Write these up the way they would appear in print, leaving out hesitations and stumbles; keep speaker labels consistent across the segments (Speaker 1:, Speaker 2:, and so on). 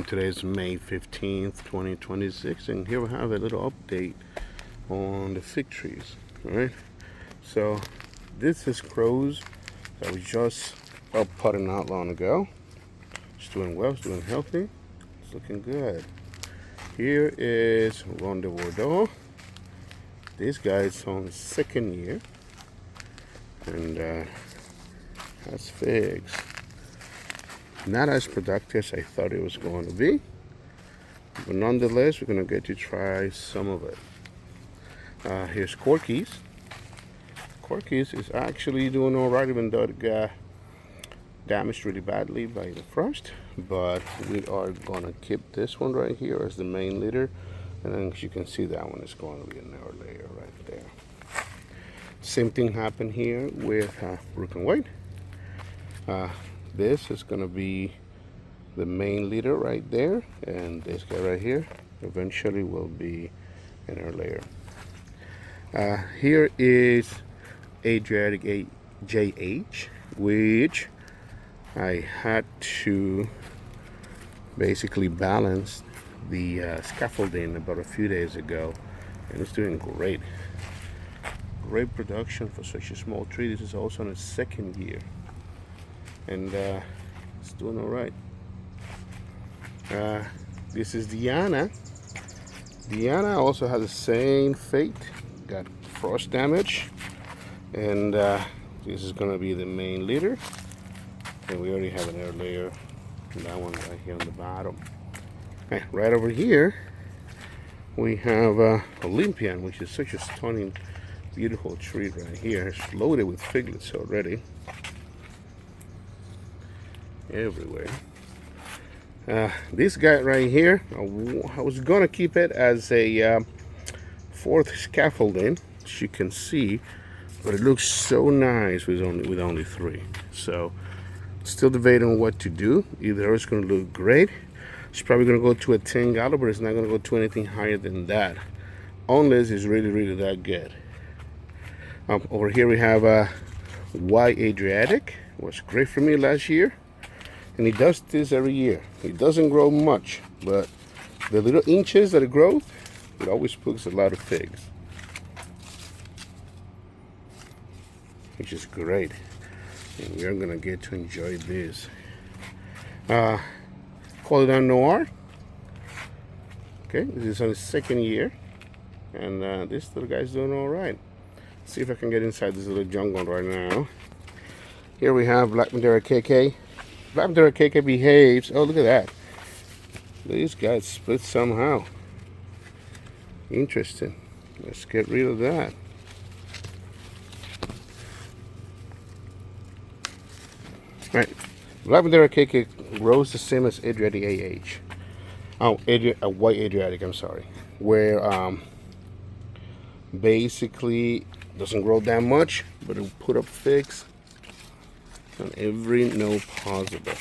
Speaker 1: Today is May 15th, 2026, and here we have a little update on the fig trees. Alright, so this is crows that we just potted not long ago. It's doing well, it's doing healthy, it's looking good. Here is Ronde Bordeaux. This guy is on his second year and has figs. Not as productive as I thought it was going to be, but nonetheless, we're going to get to try some of it. Here's Corky's. Corky's is actually doing all right, even though it got damaged really badly by the frost. But we are going to keep this one right here as the main leader, and then as you can see, that one is going to be another layer right there. Same thing happened here with Brook and White. This is going to be the main leader right there, and this guy right here eventually will be in our layer. Here is Adriatic JH, which I had to basically balance the scaffolding about a few days ago, and it's doing great. Great production for such a small tree. This is also in its second year, and it's doing all right. This is Diana. Diana also has the same fate, got frost damage, and this is going to be the main leader, and we already have an air layer, and that one right here on the bottom. Okay, right over here we have Olympian, which is such a stunning, beautiful tree right here. It's loaded with figlets already everywhere. This guy right here, I was gonna keep it as a fourth scaffolding, as you can see, but it looks so nice with only three. So still debating on what to do. Either it's gonna look great, it's probably gonna go to a 10 gallon, but it's not gonna go to anything higher than that, unless it's really that good. Over here we have White Adriatic. It was great for me last year, and he does this every year. It doesn't grow much, but the little inches that it grows, it always puts a lot of figs, which is great, and we are gonna get to enjoy this. Qualidon Noir. Okay, this is on his second year, and this little guy's doing all right. See if I can get inside this little jungle right now. Here we have Black Madeira KK. Black Madeira KK behaves. Oh, look at that. These guys split somehow. Interesting. Let's get rid of that. Right. Black Madeira KK grows the same as Adriatic AH. Oh, White Adriatic, I'm sorry. Where basically doesn't grow that much, but it'll put up figs on every node possible.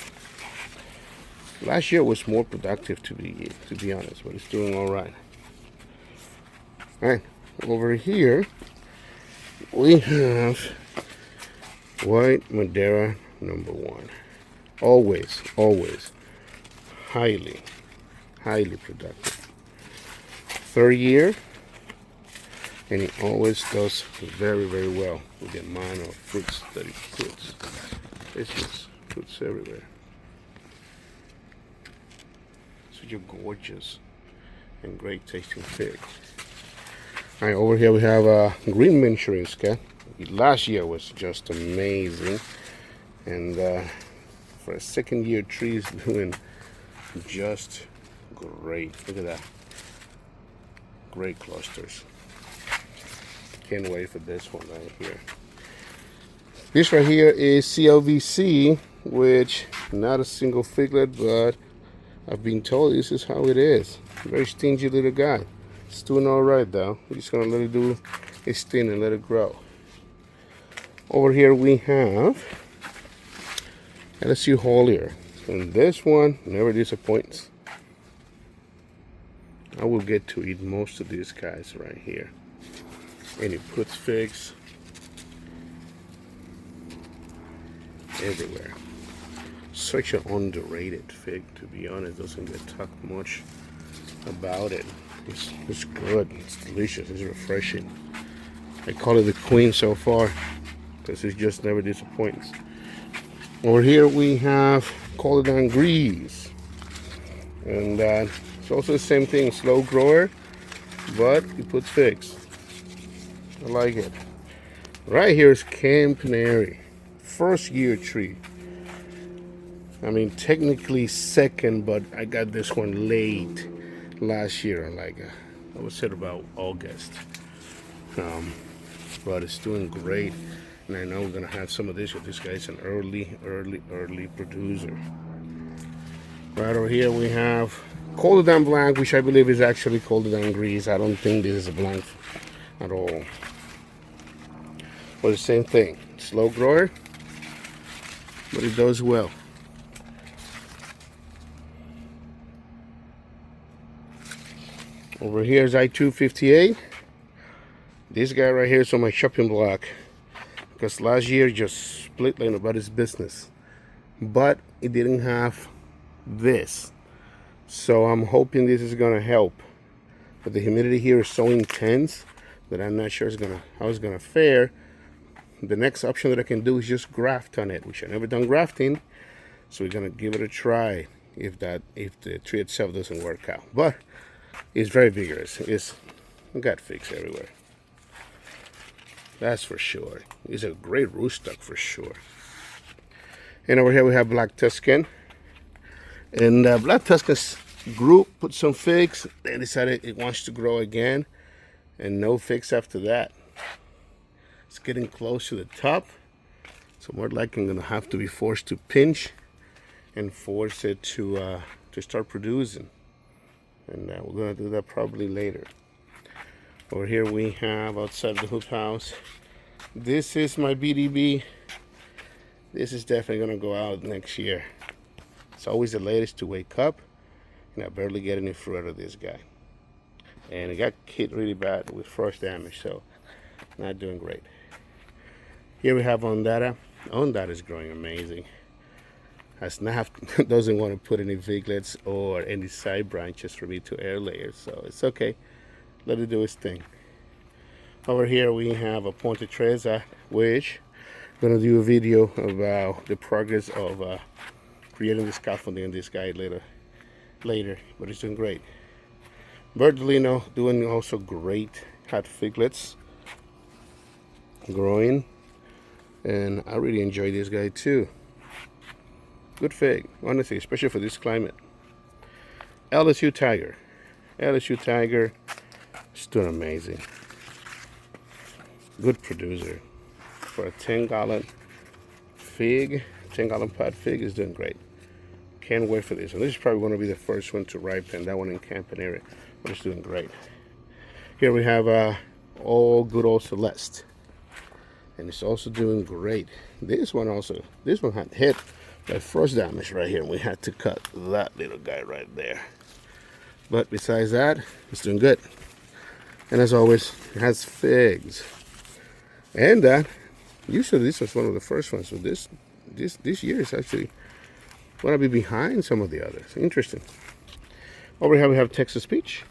Speaker 1: Last year was more productive, to be honest, but it's doing all right. All right, over here we have White Madeira #1. Always highly productive. Third year, and he always does very well with the amount of fruits that he puts. It's just fruits everywhere. Such a gorgeous and great tasting fig. All right, over here we have Green Menchurinsky. Last year was just amazing, and for a second year tree is doing just great. Look at that. Great clusters. Can't wait for this one right here. This right here is CLVC, which not a single figlet, but I've been told this is how it is. Very stingy little guy. It's doing all right though. We're just gonna let it do its thing and let it grow. Over here we have LSU Holier, and this one never disappoints. I will get to eat most of these guys right here. And he puts figs everywhere. such an underrated fig, to be honest. Doesn't get talked much about it. It's good. It's delicious. It's refreshing. I call it the queen so far because it just never disappoints. Over here we have Coladon Grease, and it's also the same thing, slow grower, but it puts figs. I like it. Right here is Campaneri, first year tree. I mean, technically second, but I got this one late last year, like I would say about August. But it's doing great, and I know we're gonna have some of this. This guy's an early producer. Right over here we have Coladon Blanc, which I believe is actually Coladon Grease. I don't think this is a blanc at all. But the same thing, slow grower, but it does well. Over here is I-258. This guy right here is on my chopping block because last year just split like nobody's business, but it didn't have this, so I'm hoping this is gonna help. But the humidity here is so intense that I'm not sure how it's gonna fare. The next option that I can do is just graft on it, which I've never done grafting, so we're gonna give it a try if the tree itself doesn't work out. But it's very vigorous. It's got figs everywhere. That's for sure. It's a great rootstock for sure. And over here we have Black Tuscan. And Black Tuscan grew, put some figs, then decided it wants to grow again, and no figs after that. It's getting close to the top, so more likely I'm gonna have to be forced to pinch and force it to start producing. And we're gonna do that probably later. Over here we have outside the hoop house. This is my BDB. This is definitely gonna go out next year. It's always the latest to wake up, and I barely get any fruit out of this guy. And it got hit really bad with frost damage, so not doing great. Here we have Ondata. Ondata is growing amazing. Doesn't want to put any figlets or any side branches for me to air layer, so it's okay. Let it do its thing. Over here we have a Ponte Treza, which I'm gonna do a video about the progress of creating the scaffolding on this guy later, but it's doing great. Berdolino doing also great. Had figlets growing, and I really enjoy this guy too. Good fig, honestly, especially for this climate. LSU Tiger. LSU Tiger is doing amazing. Good producer. For a 10-gallon fig, 10-gallon pot fig is doing great. Can't wait for this. And this is probably going to be the first one to ripen. That one in Campaneri, but it's doing great. Here we have all good old Celeste. And it's also doing great. This one had hit by frost damage right here, and we had to cut that little guy right there. But besides that, it's doing good. And as always, it has figs. And usually this was one of the first ones. So this year is actually going to be behind some of the others. Interesting. Over here we have Texas Peach.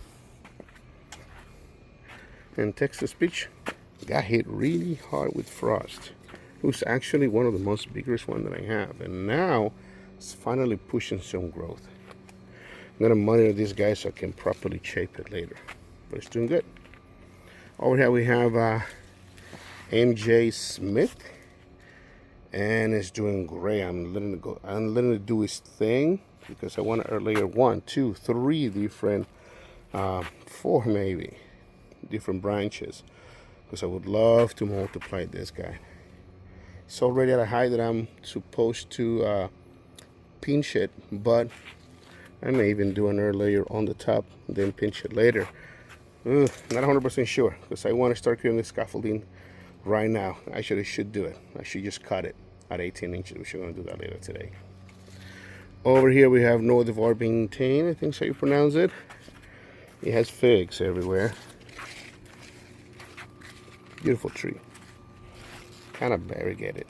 Speaker 1: And Texas Peach got hit really hard with frost. It was actually one of the most vigorous ones that I have. And now it's finally pushing some growth. I'm going to monitor this guy so I can properly shape it later. But it's doing good. Over here we have MJ Smith. And it's doing great. I'm letting it go. I'm letting it do its thing because I want to layer 1, 2, 3 different, 4 maybe, different branches. Because I would love to multiply this guy. It's already at a height that I'm supposed to pinch it, but I may even do another layer on the top and then pinch it later. Not 100% sure because I want to start creating the scaffolding right now. Actually, I should do it. I should just cut it at 18 inches. We're going to do that later today. Over here we have Noix de Varbignane, I think so you pronounce it. It has figs everywhere. Beautiful tree. Kind of variegated.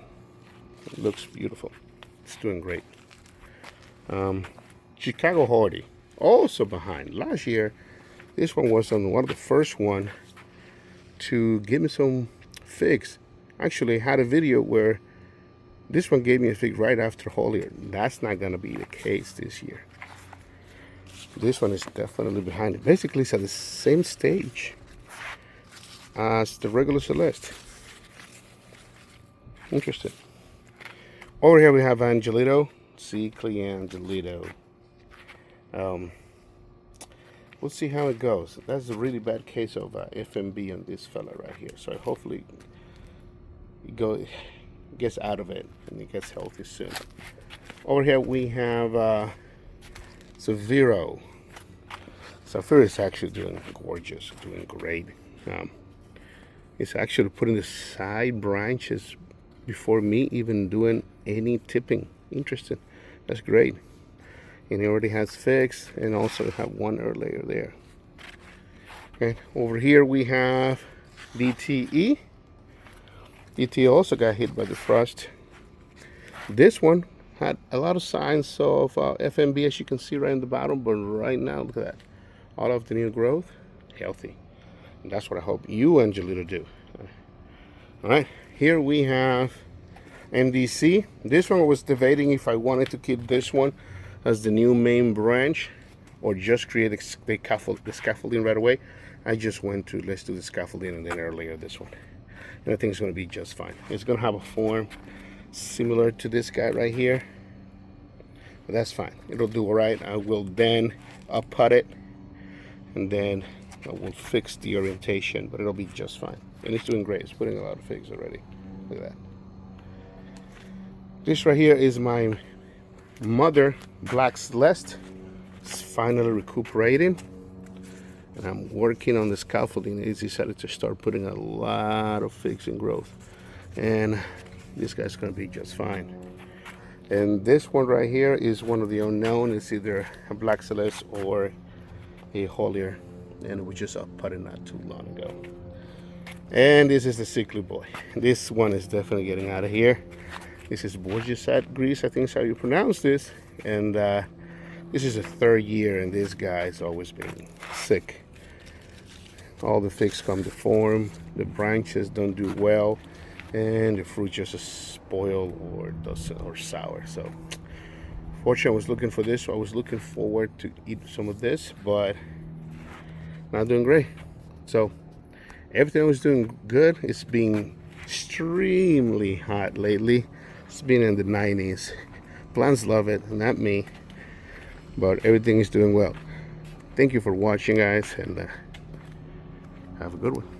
Speaker 1: It looks beautiful. It's doing great. Chicago Hardy, also behind. Last year, this one was on one of the first one to give me some figs. Actually, I had a video where this one gave me a fig right after Holier. That's not gonna be the case this year. This one is definitely behind it. Basically, it's at the same stage as the regular Celeste. Interesting. Over here we have Angelito. Sickly Angelito. We'll see how it goes. That's a really bad case of FMB on this fella right here. So hopefully he gets out of it and he gets healthy soon. Over here we have Severo. Severo is actually doing gorgeous, doing great. It's actually putting the side branches before me even doing any tipping. Interesting. That's great. And he already has figs and also have one earlier there. Okay, over here we have DTE. DTE also got hit by the frost. This one had a lot of signs of FMB, as you can see right in the bottom, but right now, look at that. All of the new growth, healthy. And that's what I hope you, Angelito, do. All right, here we have MDC. This one I was debating if I wanted to keep this one as the new main branch or just create the scaffolding right away. I just went to let's do the scaffolding and then earlier this one. And I think it's going to be just fine. It's going to have a form similar to this guy right here. But that's fine. It'll do all right. I will then up-put it and then I will fix the orientation, but it'll be just fine. And it's doing great. It's putting a lot of figs already. Look at that. This right here is my mother Black Celeste. It's finally recuperating. And I'm working on the scaffolding. It's decided to start putting a lot of figs in growth. And this guy's gonna be just fine. And this one right here is one of the unknown. It's either a Black Celeste or a Holier. And we just up-putted not too long ago. And this is the Sickly Boy. This one is definitely getting out of here. This is Borgesat Grease, I think is how you pronounce this. And this is the third year and this guy's always been sick. All the figs come to form, the branches don't do well, and the fruit just is spoiled or sour. So fortunately I was looking for this, so I was looking forward to eat some of this, but not doing great. So everything was doing good. It's been extremely hot lately. It's been in the 90s. Plants love it, not me, but everything is doing well. Thank you for watching, guys, and have a good one.